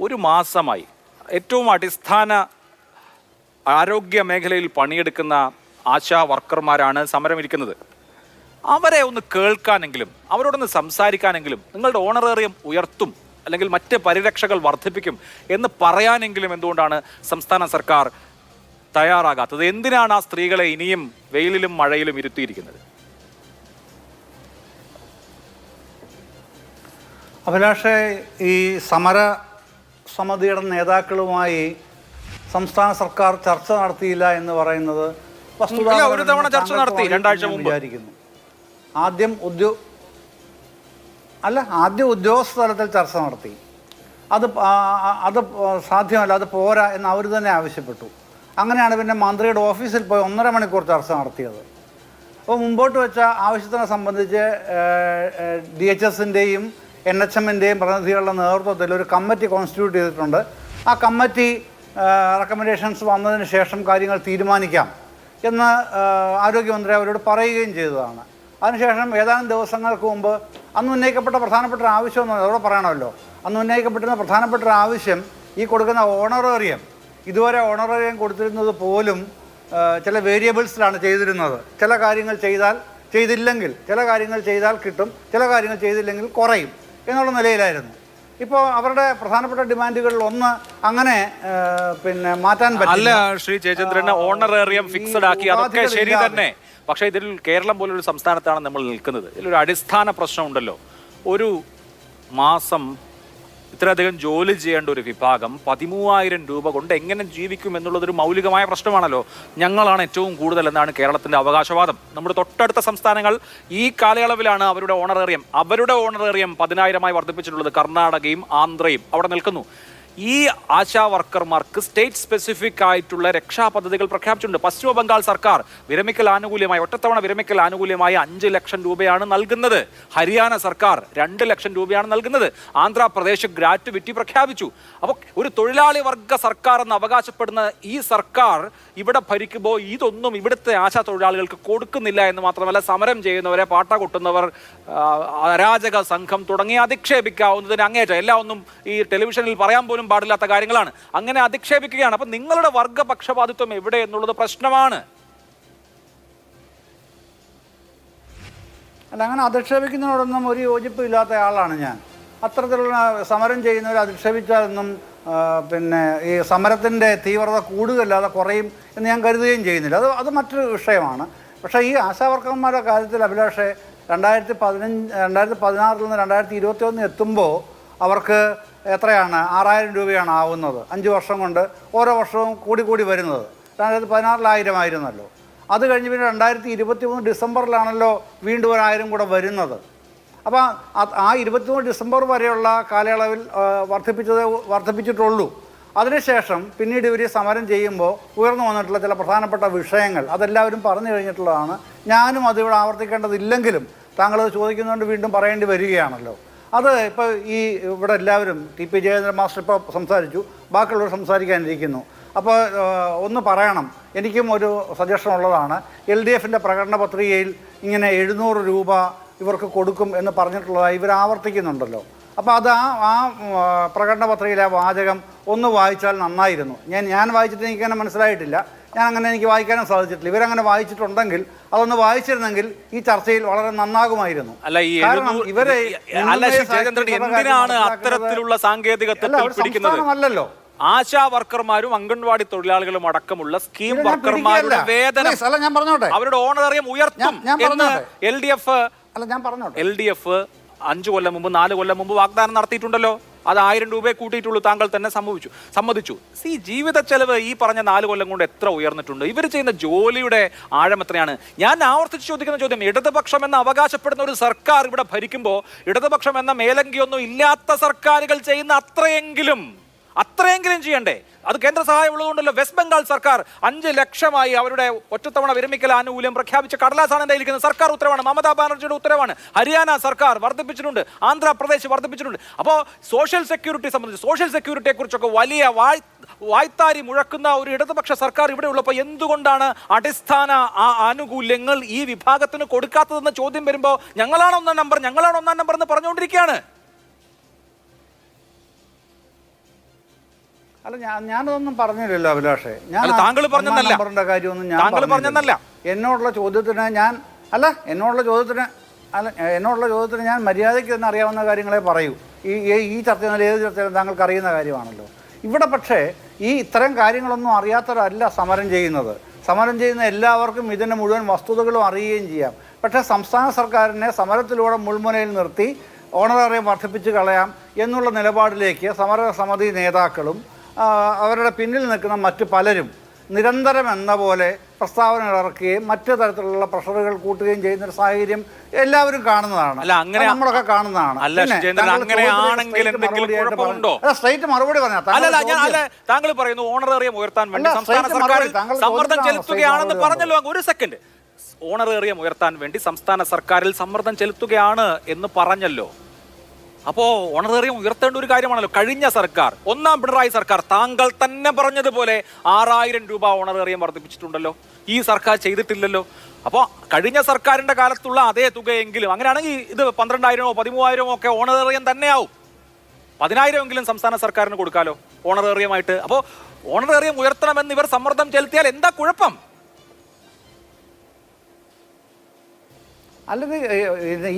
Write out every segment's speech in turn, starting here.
ഒരു മാസമായി ഏറ്റവും അടിസ്ഥാന ആരോഗ്യ മേഖലയിൽ പണിയെടുക്കുന്ന ആശാ വർക്കർമാരാണ് സമരമിരിക്കുന്നത്. അവരെ ഒന്ന് കേൾക്കാനെങ്കിലും അവരോടൊന്ന് സംസാരിക്കാനെങ്കിലും നിങ്ങളുടെ ഓണറേറിയം ഉയർത്തും അല്ലെങ്കിൽ മറ്റ് പരിരക്ഷകൾ വർദ്ധിപ്പിക്കും എന്ന് പറയാനെങ്കിലും എന്തുകൊണ്ടാണ് സംസ്ഥാന സർക്കാർ തയ്യാറാകാത്തത്? എന്തിനാണ് ആ സ്ത്രീകളെ ഇനിയും വെയിലിലും മഴയിലും ഇരുത്തിയിരിക്കുന്നത്? അഭിലാഷേ, ഈ സമര സമിതിയുടെ നേതാക്കളുമായി സംസ്ഥാന സർക്കാർ ചർച്ച നടത്തിയില്ല എന്ന് പറയുന്നത് ഒരു തവണ ചർച്ച നടത്തി 2 ആഴ്ച മുമ്പ് വിചാരിക്കുന്നു. ആദ്യം ഉദ്യോഗസ്ഥ തലത്തിൽ ചർച്ച നടത്തി. അത് സാധ്യമല്ല, അത് പോരാ എന്ന് അവർ തന്നെ ആവശ്യപ്പെട്ടു. അങ്ങനെയാണ് പിന്നെ മന്ത്രിയുടെ ഓഫീസിൽ പോയി 1.5 മണിക്കൂർ ചർച്ച നടത്തിയത്. അപ്പോൾ മുമ്പോട്ട് വെച്ച ആവശ്യത്തിനെ സംബന്ധിച്ച് DHSൻ്റെയും NHMൻ്റെയും പ്രതിനിധികളുടെ നേതൃത്വത്തിൽ ഒരു കമ്മിറ്റി കോൺസ്റ്റിറ്റ്യൂട്ട് ചെയ്തിട്ടുണ്ട്. ആ കമ്മിറ്റി റെക്കമെൻഡേഷൻസ് വന്നതിന് ശേഷം കാര്യങ്ങൾ തീരുമാനിക്കാം എന്ന് ആരോഗ്യമന്ത്രി അവരോട് പറയുകയും ചെയ്തതാണ്. അതിനുശേഷം ഏതാനും ദിവസങ്ങൾക്ക് മുമ്പ് അന്ന് ഉന്നയിക്കപ്പെട്ട പ്രധാനപ്പെട്ട ഒരു ആവശ്യം അതോടെ പറയണമല്ലോ. അന്ന് ഉന്നയിക്കപ്പെട്ടിരുന്ന പ്രധാനപ്പെട്ട ഒരു ആവശ്യം ഈ കൊടുക്കുന്ന ഓണറേറിയം, ഇതുവരെ ഓണറേറിയം കൊടുത്തിരുന്നത് പോലും ചില വേരിയബിൾസിലാണ് ചെയ്തിരുന്നത്. ചില കാര്യങ്ങൾ ചെയ്തില്ലെങ്കിൽ ചില കാര്യങ്ങൾ ചെയ്താൽ കിട്ടും, ചില കാര്യങ്ങൾ ചെയ്തില്ലെങ്കിൽ കുറയും എന്നുള്ള നിലയിലായിരുന്നു. ഇപ്പോൾ അവരുടെ പ്രധാനപ്പെട്ട ഡിമാൻഡുകളിൽ ഒന്ന് അങ്ങനെ മാറ്റാൻ പറ്റില്ല. ശ്രീ ജയചന്ദ്രന് ഓണറേറിയം ഫിക്സഡ് ആക്കി, അതൊക്കെ ശരി തന്നെ. പക്ഷേ ഇതിൽ കേരളം പോലൊരു സംസ്ഥാനത്താണ് നമ്മൾ നിൽക്കുന്നത്. ഇതിലൊരു അടിസ്ഥാന പ്രശ്നമുണ്ടല്ലോ. ഒരു മാസം ഇത്രയധികം ജോലി ചെയ്യേണ്ട ഒരു വിഭാഗം 13,000 രൂപ കൊണ്ട് എങ്ങനെ ജീവിക്കും എന്നുള്ളതൊരു മൗലികമായ പ്രശ്നമാണല്ലോ. ഞങ്ങളാണ് ഏറ്റവും കൂടുതൽ എന്നാണ് കേരളത്തിൻ്റെ അവകാശവാദം. നമ്മുടെ തൊട്ടടുത്ത സംസ്ഥാനങ്ങൾ ഈ കാലയളവിലാണ് അവരുടെ ഓണറേറിയം 10,000 വർദ്ധിപ്പിച്ചിട്ടുള്ളത്. കർണാടകയും ആന്ധ്രയും അവിടെ നിൽക്കുന്നു. ഈ ആശാ വർക്കർമാർക്ക് സ്റ്റേറ്റ് സ്പെസിഫിക് ആയിട്ടുള്ള രക്ഷാ പദ്ധതികൾ പ്രഖ്യാപിച്ചിട്ടുണ്ട്. പശ്ചിമ ബംഗാൾ സർക്കാർ വിരമിക്കൽ ആനുകൂല്യമായി ഒറ്റത്തവണ വിരമിക്കൽ ആനുകൂല്യമായി 5 ലക്ഷം രൂപയാണ് നൽകുന്നത്. ഹരിയാന സർക്കാർ 2 ലക്ഷം രൂപയാണ് നൽകുന്നത്. ആന്ധ്രാപ്രദേശ് ഗ്രാറ്റുവിറ്റി പ്രഖ്യാപിച്ചു. അപ്പോൾ ഒരു തൊഴിലാളി വർഗ സർക്കാർ എന്ന് അവകാശപ്പെടുന്ന ഈ സർക്കാർ ഇവിടെ ഭരിക്കുമ്പോൾ ഇതൊന്നും ഇവിടുത്തെ ആശാ തൊഴിലാളികൾക്ക് കൊടുക്കുന്നില്ല എന്ന് മാത്രമല്ല, സമരം ചെയ്യുന്നവരെ, പാട്ട കൊട്ടുന്നവർ, അരാജക സംഘം തുടങ്ങി അധിക്ഷേപിക്കാവുന്നതിന് അങ്ങേറ്റം എല്ലാം ഒന്നും ഈ ടെലിവിഷനിൽ പറയാൻ പോലും പാടില്ലാത്ത കാര്യങ്ങളാണ്. അങ്ങനെ അധിക്ഷേപിക്കുകയാണ്. അപ്പൊ നിങ്ങളുടെ വർഗപക്ഷപാതിത്വം എവിടെ എന്നുള്ളത് പ്രശ്നമാണ്. അല്ല, അങ്ങനെ അധിക്ഷേപിക്കുന്നതിനോടൊന്നും ഒരു യോജിപ്പ് ഇല്ലാത്ത ആളാണ് ഞാൻ. അത്തരത്തിലുള്ള സമരം ചെയ്യുന്നവർ അധിക്ഷേപിച്ചാലൊന്നും ഈ സമരത്തിൻ്റെ തീവ്രത കൂടുകയല്ലാതെ കുറയും എന്ന് ഞാൻ കരുതുകയും ചെയ്യുന്നില്ല. അത് മറ്റൊരു വിഷയമാണ്. പക്ഷേ ഈ ആശാവർക്കർമാരുടെ കാര്യത്തിൽ അഭിലാഷേ 2016 നിന്ന് 2021 എത്തുമ്പോൾ അവർക്ക് എത്രയാണ് 6,000 രൂപയാണ് ആവുന്നത്. 5 വർഷം കൊണ്ട് ഓരോ വർഷവും കൂടി വരുന്നത്. 2016 1,000 ആയിരുന്നല്ലോ. അത് കഴിഞ്ഞ് പിന്നെ 2023 ഡിസംബറിലാണല്ലോ വീണ്ടും 1,000 കൂടെ വരുന്നത്. അപ്പോൾ ആ 23 ഡിസംബർ വരെയുള്ള കാലയളവിൽ വർദ്ധിപ്പിച്ചിട്ടുള്ളൂ. അതിനുശേഷം പിന്നീട് ഇവർ സമരം ചെയ്യുമ്പോൾ ഉയർന്നു വന്നിട്ടുള്ള ചില പ്രധാനപ്പെട്ട വിഷയങ്ങൾ അതെല്ലാവരും പറഞ്ഞു കഴിഞ്ഞിട്ടുള്ളതാണ്. ഞാനും അതിവിടെ ആവർത്തിക്കേണ്ടതില്ലെങ്കിലും താങ്കൾ ചോദിക്കുന്നതുകൊണ്ട് വീണ്ടും പറയേണ്ടി വരികയാണല്ലോ. അത് ഇപ്പോൾ ഇവിടെ എല്ലാവരും TP ജയചന്ദ്രൻ മാസ്റ്റർ ഇപ്പോൾ സംസാരിച്ചു, ബാക്കിയുള്ളവർ സംസാരിക്കാനിരിക്കുന്നു. അപ്പോൾ ഒന്ന് പറയണം, എനിക്കും ഒരു സജഷൻ ഉള്ളതാണ്. LDFൻ്റെ പ്രകടന പത്രികയിൽ ഇങ്ങനെ 700 രൂപ ഇവർക്ക് കൊടുക്കും എന്ന് പറഞ്ഞിട്ടുള്ളതായി ഇവർ ആവർത്തിക്കുന്നുണ്ടല്ലോ. അപ്പോൾ അത് ആ പ്രകടന പത്രികയിലെ വാചകം ഒന്ന് വായിച്ചാൽ നന്നായിരുന്നു. ഞാൻ വായിച്ചിട്ട് എനിക്കങ്ങനെ മനസ്സിലായിട്ടില്ല. എനിക്ക് വായിക്കാനും സാധിച്ചിട്ടില്ല. ഇവരങ്ങനെ വായിച്ചിട്ടുണ്ടെങ്കിൽ അതൊന്ന് വായിച്ചിരുന്നെങ്കിൽ ഈ ചർച്ചയിൽ വളരെ നന്നാകുമായിരുന്നു. അത്തരത്തിലുള്ള സാങ്കേതികത്വമല്ലല്ലോ ആശാ വർക്കർമാരും അംഗൻവാടി തൊഴിലാളികളും അടക്കമുള്ള സ്കീം വർക്കർമാരുടെ വേതനം ഞാൻ പറഞ്ഞോട്ടെ, അവരുടെ ഓണറേറിയം ഉയർത്തും എന്ന് LDF 5 കൊല്ലം മുമ്പ് 4 കൊല്ലം മുമ്പ് വാഗ്ദാനം നടത്തിയിട്ടുണ്ടല്ലോ. അത് 1000 രൂപയെ കൂട്ടിയിട്ടുള്ളൂ. താങ്കൾ തന്നെ സമ്മതിച്ചു. ജീവിത ചെലവ് ഈ പറഞ്ഞ 4 കൊല്ലം കൊണ്ട് എത്ര ഉയർന്നിട്ടുണ്ട്? ഇവർ ചെയ്യുന്ന ജോലിയുടെ ആഴം എത്രയാണ്? ഞാൻ ആവർത്തിച്ച് ചോദിക്കുന്ന ചോദ്യം, ഇടതുപക്ഷം എന്ന് അവകാശപ്പെടുന്ന ഒരു സർക്കാർ ഇവിടെ ഭരിക്കുമ്പോൾ ഇടതുപക്ഷം എന്ന മേലങ്കിയൊന്നും ഇല്ലാത്ത സർക്കാരുകൾ ചെയ്യുന്ന അത്രയെങ്കിലും ചെയ്യണ്ടേ? അത് കേന്ദ്ര സഹായം ഉള്ളതുകൊണ്ടല്ലോ. വെസ്റ്റ് ബംഗാൾ സർക്കാർ 5 ലക്ഷമായി അവരുടെ ഒറ്റത്തവണ വിരമിക്കൽ ആനുകൂല്യം പ്രഖ്യാപിച്ച കടലാസാണ് എൻ്റെ ഇരിക്കുന്നത്. സർക്കാർ ഉത്തരവാണ്, മമതാ ബാനർജിയുടെ ഉത്തരവാണ്. ഹരിയാന സർക്കാർ വർദ്ധിപ്പിച്ചിട്ടുണ്ട്, ആന്ധ്രാപ്രദേശ് വർദ്ധിപ്പിച്ചിട്ടുണ്ട്. അപ്പോൾ സോഷ്യൽ സെക്യൂരിറ്റി സംബന്ധിച്ച്, സോഷ്യൽ സെക്യൂരിറ്റിയെ കുറിച്ചൊക്കെ വലിയ വായ്ത്താരി മുഴക്കുന്ന ഒരു ഇടതുപക്ഷ സർക്കാർ ഇവിടെ ഉള്ളപ്പോൾ എന്തുകൊണ്ടാണ് അടിസ്ഥാന ആനുകൂല്യങ്ങൾ ഈ വിഭാഗത്തിന് കൊടുക്കാത്തതെന്ന ചോദ്യം വരുമ്പോൾ ഞങ്ങളാണ് ഒന്നാം നമ്പർ എന്ന് പറഞ്ഞുകൊണ്ടിരിക്കുകയാണ്. അല്ല ഞാനതൊന്നും പറഞ്ഞില്ലല്ലോ അഭിലാഷേ. ഞാൻ അല്ല, താങ്കൾ പറഞ്ഞെന്നല്ല. നമ്പറിന്റെ കാര്യമൊന്നും ഞാൻ താങ്കൾ പറഞ്ഞെന്നല്ല. എന്നോടുള്ള ചോദ്യത്തിന് ഞാൻ മര്യാദയ്ക്ക് തന്നെ അറിയാവുന്ന കാര്യങ്ങളെ പറയൂ. ഈ ചർച്ചയിൽ ഏത് ചർച്ചയിലും താങ്കൾക്ക് അറിയുന്ന കാര്യമാണല്ലോ. ഇവിടെ പക്ഷേ ഈ ഇത്തരം കാര്യങ്ങളൊന്നും അറിയാത്തവരല്ല സമരം ചെയ്യുന്നത്. സമരം ചെയ്യുന്ന എല്ലാവർക്കും ഇതിൻ്റെ മുഴുവൻ വസ്തുതകളും അറിയുകയും ചെയ്യാം. പക്ഷേ സംസ്ഥാന സർക്കാരിനെ സമരത്തിലൂടെ മുൾമുനയിൽ നിർത്തി ഓണറേറിയം വർദ്ധിപ്പിച്ച് കളയാം എന്നുള്ള നിലപാടിലേക്ക് സമരസമിതി നേതാക്കളും അവരുടെ പിന്നിൽ നിൽക്കുന്ന മറ്റു പലരും നിരന്തരം എന്ന പോലെ പ്രസ്താവനകൾ ഇറക്കുകയും മറ്റു തരത്തിലുള്ള പ്രഷറുകൾ കൂട്ടുകയും ചെയ്യുന്ന ഒരു സാഹചര്യം എല്ലാവരും കാണുന്നതാണ്. നമ്മളൊക്കെ കാണുന്നതാണ്. സ്ട്രൈറ്റ് മറുപടി പറഞ്ഞാൽ താങ്കൾ പറയുന്നു ഓണറേറിയം ഉയർത്താൻ വേണ്ടി സംസ്ഥാന സർക്കാർ സമ്മർദ്ദം ചെലുത്തുകയാണെന്ന് പറഞ്ഞല്ലോ. ഒരു സെക്കൻഡ്, ഓണറേറിയം ഉയർത്താൻ വേണ്ടി സംസ്ഥാന സർക്കാരിൽ സമ്മർദ്ദം ചെലുത്തുകയാണ് എന്ന് പറഞ്ഞല്ലോ. അപ്പോ ഓണറേറിയം ഉയർത്തേണ്ട ഒരു കാര്യമാണല്ലോ. കഴിഞ്ഞ സർക്കാർ, ഒന്നാം പിണറായി സർക്കാർ, താങ്കൾ തന്നെ പറഞ്ഞതുപോലെ 6000 രൂപ ഓണറേറിയം വർദ്ധിപ്പിച്ചിട്ടുണ്ടല്ലോ. ഈ സർക്കാർ ചെയ്തിട്ടില്ലല്ലോ. അപ്പോൾ കഴിഞ്ഞ സർക്കാരിന്റെ കാലത്തുള്ള അതേ തുകയെങ്കിലും, അങ്ങനെയാണെങ്കിൽ ഇത് 12,000-ഓ 13,000-ഓ ഒക്കെ ഓണറേറിയം തന്നെയാവും. 10,000 എങ്കിലും സംസ്ഥാന സർക്കാരിന് കൊടുക്കാലോ ഓണറേറിയമായിട്ട്. അപ്പോൾ ഓണറേറിയം ഉയർത്തണമെന്ന് ഇവർ സമ്മർദ്ദം ചെലുത്തിയാൽ എന്താ കുഴപ്പം? അല്ലെങ്കിൽ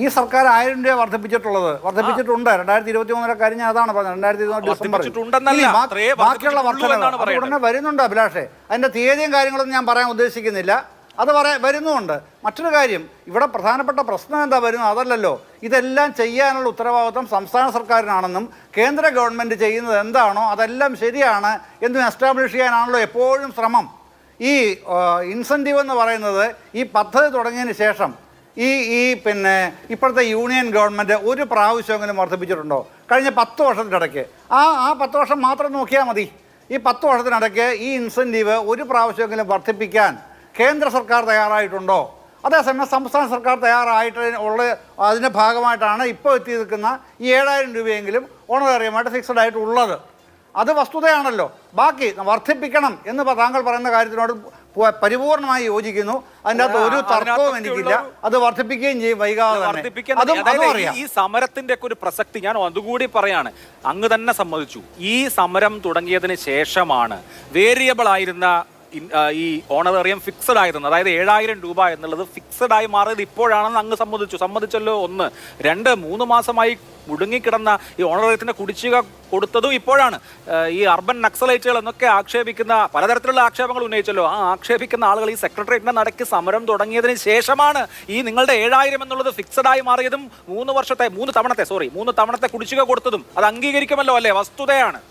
ഈ സർക്കാർ 1000 രൂപ വർദ്ധിപ്പിച്ചിട്ടുണ്ട്. 2023 കാര്യം അതാണ് പറഞ്ഞത്. 2023 ഡിസംബറിൽ ബാക്കിയുള്ള വർധനകൾ ഉടനെ വരുന്നുണ്ട് അഭിലാഷേ. അതിൻ്റെ തീയതിയും കാര്യങ്ങളൊന്നും ഞാൻ പറയാൻ ഉദ്ദേശിക്കുന്നില്ല. അത് വരുന്നുമുണ്ട്. മറ്റൊരു കാര്യം, ഇവിടെ പ്രധാനപ്പെട്ട പ്രശ്നം എന്താ വരുന്നത് അതല്ലല്ലോ. ഇതെല്ലാം ചെയ്യാനുള്ള ഉത്തരവാദിത്വം സംസ്ഥാന സർക്കാരിനാണെന്നും കേന്ദ്ര ഗവൺമെൻറ് ചെയ്യുന്നത് എന്താണോ അതെല്ലാം ശരിയാണ് എന്നും എസ്റ്റാബ്ലിഷ് ചെയ്യാനാണല്ലോ എപ്പോഴും ശ്രമം. ഈ ഇൻസെൻറ്റീവ് എന്ന് പറയുന്നത് ഈ പദ്ധതി തുടങ്ങിയതിന് ശേഷം പിന്നെ ഇപ്പോഴത്തെ യൂണിയൻ ഗവൺമെൻറ് ഒരു പ്രാവശ്യമെങ്കിലും വർദ്ധിപ്പിച്ചിട്ടുണ്ടോ കഴിഞ്ഞ 10 വർഷത്തിനിടയ്ക്ക്? ആ 10 വർഷം മാത്രം നോക്കിയാൽ മതി. ഈ 10 വർഷത്തിനിടയ്ക്ക് ഈ ഇൻസെൻറ്റീവ് ഒരു പ്രാവശ്യമെങ്കിലും വർദ്ധിപ്പിക്കാൻ കേന്ദ്ര സർക്കാർ തയ്യാറായിട്ടുണ്ടോ? അതേസമയം സംസ്ഥാന സർക്കാർ അതിൻ്റെ ഭാഗമായിട്ടാണ് ഇപ്പോൾ എത്തി നിൽക്കുന്ന ഈ 7000 രൂപയെങ്കിലും ഓണറേറിയമായിട്ട് ഫിക്സഡ് ആയിട്ടുള്ളത്. അത് വസ്തുതയാണല്ലോ. ബാക്കി വർദ്ധിപ്പിക്കണം എന്ന് താങ്കൾ പറയുന്ന കാര്യത്തിനോട് പരിപൂർണമായി യോജിക്കുന്നു. അതിൻ്റെ അകത്ത് ഒരു തർക്കവും എനിക്കില്ല. അത് വർദ്ധിപ്പിക്കുകയും ചെയ്യും വൈകാതെ തന്നെ. ഈ സമരത്തിന്റെ ഒക്കെ ഒരു പ്രസക്തി ഞാൻ അതുകൂടി പറയാണ്. അങ്ങ് തന്നെ സമ്മതിച്ചു, ഈ സമരം തുടങ്ങിയതിന് ശേഷമാണ് വേരിയബിൾ ആയിരുന്ന ഈ ഓണറേറിയം ഫിക്സഡ് ആയിരുന്നു. അതായത് 7000 രൂപ എന്നുള്ളത് ഫിക്സഡ് ആയി മാറിയത് ഇപ്പോഴാണെന്ന് അങ്ങ് സമ്മതിച്ചല്ലോ. 1, 2, 3 മാസമായി മുടുങ്ങിക്കിടന്ന ഈ ഓണറേറിയത്തിന്റെ കുടിശ്ശിക കൊടുത്തതും ഇപ്പോഴാണ്. ഈ അർബൻ നക്സലൈറ്റുകൾ എന്നൊക്കെ ആക്ഷേപിക്കുന്ന പലതരത്തിലുള്ള ആക്ഷേപങ്ങൾ ഉന്നയിച്ചല്ലോ. ആ ആക്ഷേപിക്കുന്ന ആളുകൾ ഈ സെക്രട്ടേറിയറ്റിന്റെ നടക്ക് സമരം തുടങ്ങിയതിന് ശേഷമാണ് ഈ നിങ്ങളുടെ 7000 എന്നുള്ളത് ഫിക്സഡ് ആയി മാറിയതും 3 തവണത്തെ കുടിശ്ശിക കൊടുത്തതും. അത് അംഗീകരിക്കുമല്ലോ അല്ലേ? വസ്തുതയാണ്.